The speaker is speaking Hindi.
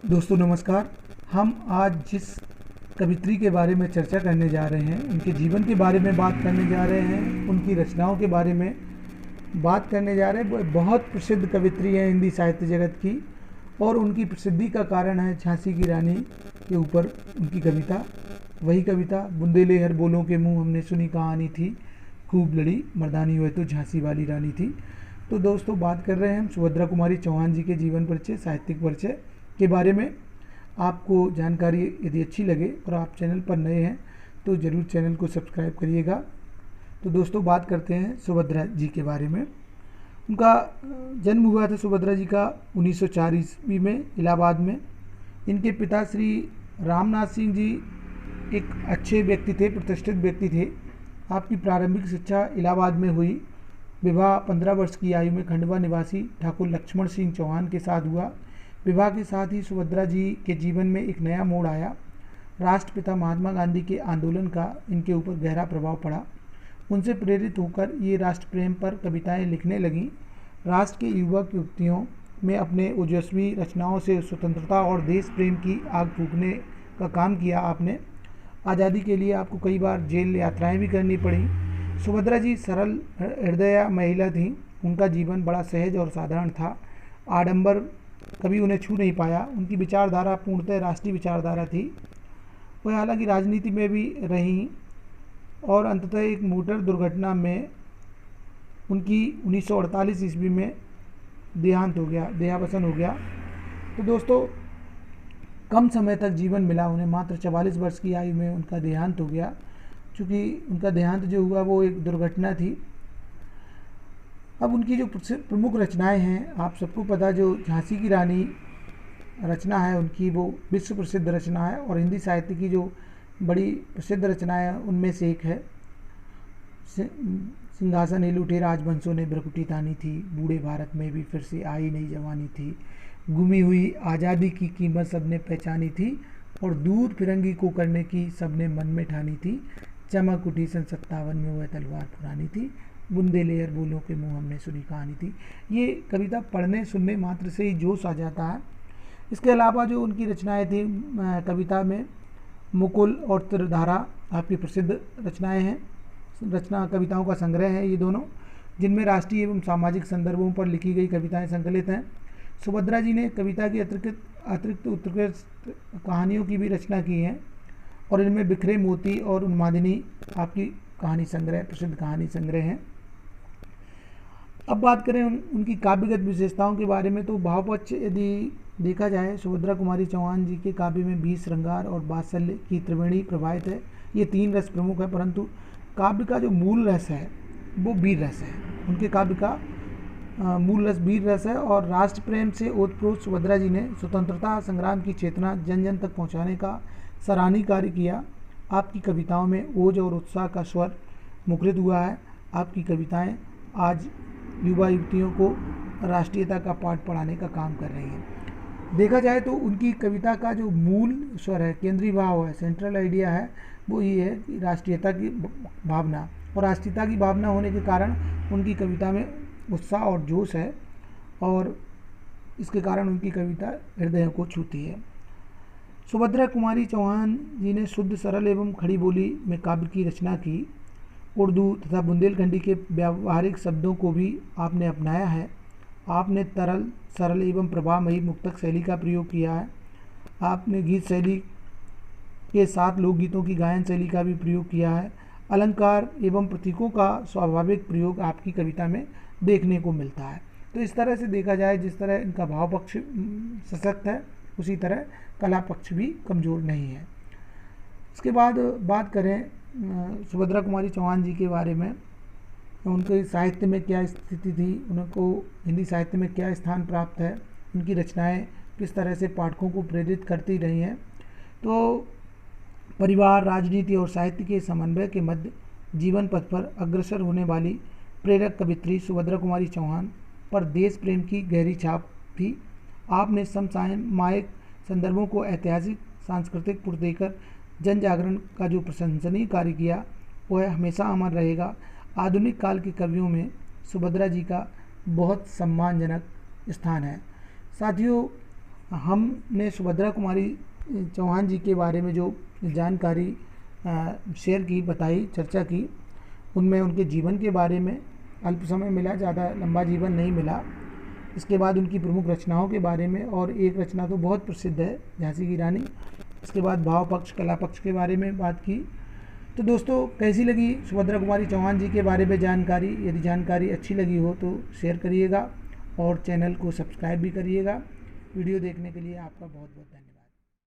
दोस्तों नमस्कार। हम आज जिस कवित्री के बारे में चर्चा करने जा रहे हैं, उनके जीवन के बारे में बात करने जा रहे हैं, उनकी रचनाओं के बारे में बात करने जा रहे हैं। वो बहुत प्रसिद्ध कवित्री हैं हिंदी साहित्य जगत की, और उनकी प्रसिद्धि का कारण है झांसी की रानी के ऊपर उनकी कविता। वही कविता, बुंदेले हर बोलों के मुँह हमने सुनी कहानी थी, खूब लड़ी मर्दानी हुए तो झांसी वाली रानी थी। तो दोस्तों बात कर रहे हैं हम सुभद्रा कुमारी चौहान जी के जीवन परिचय, साहित्यिक परिचय के बारे में। आपको जानकारी यदि अच्छी लगे और आप चैनल पर नए हैं तो ज़रूर चैनल को सब्सक्राइब करिएगा। तो दोस्तों बात करते हैं सुभद्रा जी के बारे में। उनका जन्म हुआ था सुभद्रा जी का 1904 ईस्वी में इलाहाबाद में। इनके पिता श्री रामनाथ सिंह जी एक अच्छे व्यक्ति थे, प्रतिष्ठित व्यक्ति थे। आपकी प्रारंभिक शिक्षा इलाहाबाद में हुई। विवाह 15 वर्ष की आयु में खंडवा निवासी ठाकुर लक्ष्मण सिंह चौहान के साथ हुआ। विवाह के साथ ही सुभद्रा जी के जीवन में एक नया मोड़ आया। राष्ट्रपिता महात्मा गांधी के आंदोलन का इनके ऊपर गहरा प्रभाव पड़ा। उनसे प्रेरित होकर ये राष्ट्र प्रेम पर कविताएं लिखने लगीं। राष्ट्र के युवक युवतियों में अपने ओजस्वी रचनाओं से स्वतंत्रता और देश प्रेम की आग फूंकने का काम किया आपने। आज़ादी के लिए आपको कई बार जेल यात्राएं भी करनी पड़ी। सुभद्रा जी सरल हृदय महिला थीं। उनका जीवन बड़ा सहज और साधारण था। आडंबर कभी उन्हें छू नहीं पाया। उनकी विचारधारा पूर्णतः राष्ट्रीय विचारधारा थी। वह हालांकि राजनीति में भी रहीं और अंततः एक मोटर दुर्घटना में उनकी 1948 ईस्वी में देहावसान हो गया। तो दोस्तों कम समय तक जीवन मिला उन्हें, मात्र 44 वर्ष की आयु में उनका देहांत हो गया। चूँकि उनका देहांत जो हुआ वो एक दुर्घटना थी। अब उनकी जो प्रमुख रचनाएं हैं, आप सबको पता, जो झांसी की रानी रचना है उनकी, वो विश्व प्रसिद्ध रचना है और हिंदी साहित्य की जो बड़ी प्रसिद्ध रचना है उनमें से एक है। सिंहासन हिल उठे राजवंशों ने भ्रकुटी तानी थी, बूढ़े भारत में भी फिर से आई नई जवानी थी, गुमी हुई आज़ादी की कीमत सबने पहचानी थी, और दूर फिरंगी को करने की सबने मन में ठानी थी, चमक उठी सन 57 में वह तलवार पुरानी थी, बुंदेले हर बोलों के मुँह हमने सुनी कहानी थी। ये कविता पढ़ने सुनने मात्र से ही जोश आ जाता है। इसके अलावा जो उनकी रचनाएं थी कविता में, मुकुल और त्रिधारा आपकी प्रसिद्ध रचनाएं हैं। रचना कविताओं का संग्रह है ये दोनों, जिनमें राष्ट्रीय एवं सामाजिक संदर्भों पर लिखी गई कविताएं संकलित हैं। सुभद्रा जी ने कविता की अतिरिक्त उत्कृष्ट कहानियों की भी रचना की है, और इनमें बिखरे मोती और उन्मादिनी आपकी कहानी संग्रह, प्रसिद्ध कहानी संग्रह हैं। अब बात करें उनकी काव्यगत विशेषताओं के बारे में, तो भावपक्ष यदि देखा जाए, सुभद्रा कुमारी चौहान जी के काव्य में भी श्रृंगार और वात्सल्य की त्रिवेणी प्रभावित है। ये तीन रस प्रमुख है, परंतु काव्य का जो मूल रस है वो वीर रस है। उनके काव्य का मूल रस वीर रस है, और राष्ट्र प्रेम से ओतप्रोत सुभद्रा जी ने स्वतंत्रता संग्राम की चेतना जन जन तक पहुँचाने का सराहनीय कार्य किया। आपकी कविताओं में ओज और उत्साह का स्वर मुखरित हुआ है। आपकी कविताएं आज युवा युवतियों को राष्ट्रीयता का पाठ पढ़ाने का काम कर रही हैं। देखा जाए तो उनकी कविता का जो मूल स्वर है, केंद्रीय भाव है, सेंट्रल आइडिया है, वो ये है कि राष्ट्रीयता की भावना, और राष्ट्रीयता की भावना होने के कारण उनकी कविता में उत्साह और जोश है, और इसके कारण उनकी कविता हृदय को छूती है। सुभद्रा कुमारी चौहान जी ने शुद्ध, सरल एवं खड़ी बोली में काव्य की रचना की। उर्दू तथा बुंदेलखंडी के व्यावहारिक शब्दों को भी आपने अपनाया है। आपने तरल, सरल एवं प्रभावमयी मुक्तक शैली का प्रयोग किया है। आपने गीत शैली के साथ लोकगीतों की गायन शैली का भी प्रयोग किया है। अलंकार एवं प्रतीकों का स्वाभाविक प्रयोग आपकी कविता में देखने को मिलता है। तो इस तरह से देखा जाए, जिस तरह इनका भाव पक्ष सशक्त है, उसी तरह कला पक्ष भी कमज़ोर नहीं है। इसके बाद बात करें सुभद्रा कुमारी चौहान जी के बारे में, उनके साहित्य में क्या स्थिति थी, उनको हिंदी साहित्य में क्या स्थान प्राप्त है, उनकी रचनाएं किस तरह से पाठकों को प्रेरित करती रही हैं। तो परिवार, राजनीति और साहित्य के समन्वय के मध्य जीवन पथ पर अग्रसर होने वाली प्रेरक कवित्री सुभद्रा कुमारी चौहान पर देश प्रेम की गहरी छाप थी। आपने समसामयिक संदर्भों को ऐतिहासिक सांस्कृतिक पुर देकर जन जागरण का जो प्रशंसनीय कार्य किया, वह हमेशा अमर रहेगा। आधुनिक काल के कवियों में सुभद्रा जी का बहुत सम्मानजनक स्थान है। साथियों, हमने सुभद्रा कुमारी चौहान जी के बारे में जो जानकारी शेयर की, बताई, चर्चा की, उनमें उनके जीवन के बारे में अल्प समय मिला, ज़्यादा लंबा जीवन नहीं मिला। इसके बाद उनकी प्रमुख रचनाओं के बारे में, और एक रचना तो बहुत प्रसिद्ध है, झांसी की रानी। इसके बाद भाव पक्ष, कला पक्ष के बारे में बात की। तो दोस्तों, कैसी लगी सुभद्रा कुमारी चौहान जी के बारे में जानकारी? यदि जानकारी अच्छी लगी हो तो शेयर करिएगा और चैनल को सब्सक्राइब भी करिएगा। वीडियो देखने के लिए आपका बहुत बहुत धन्यवाद।